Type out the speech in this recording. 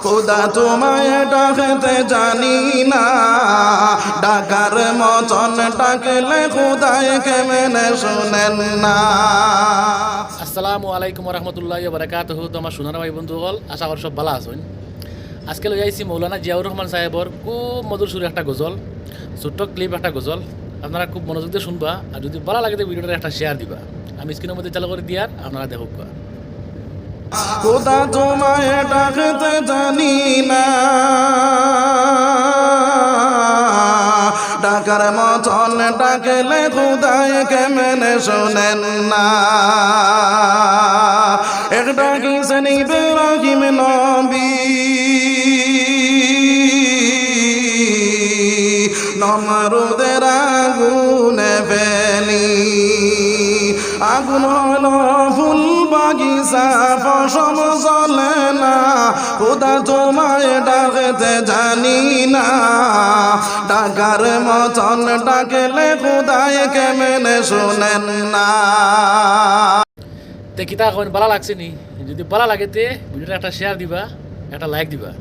খোদা তোমায় ডাকতে জানি না, ডাকার মতন ডাকলে খোদায় কেমনে শোনেন না। আসসালামু আলাইকুম রহমতুল্লাহ বারাকাতুহু। তো আমার সোনার ভাই বন্ধু হল, আশা করি সব ভালো আছেন। আজকে লই আইছি মৌলানা জিয়াউর রহমান সাহেবর খুব মধুর সুরে একটা গজল, ছোট্ট ক্লিপ একটা গজল। আপনারা খুব মনোযোগ দিয়ে শুনবা, আর যদি ভালো লাগে তো ভিডিওটা একটা শেয়ার দিবা। আমি স্ক্রিনের মধ্যে চালু করে দিয়ার আপনারা দেখুক। খোদা তোমায় ডাকতে জানি না, ডাকার মতন ডাকলে খোদায় কেমনে শোনেন না। একটা কিসেন ইব্রাহিম নবী, নমরুদের আগুনে ফেলি, আগুন হলো ফুল বাগিচা ফসল চলে না। খোদা তোমায় ডাকতে জানি না, ডাকার মতন ডাকলে খোদায় কেমনে শোনেন না। তে কিতা এখন ভালো লাগছে নি? যদি ভালো লাগে তে ভিডিওটা একটা শেয়ার দিবা, একটা লাইক দিবা।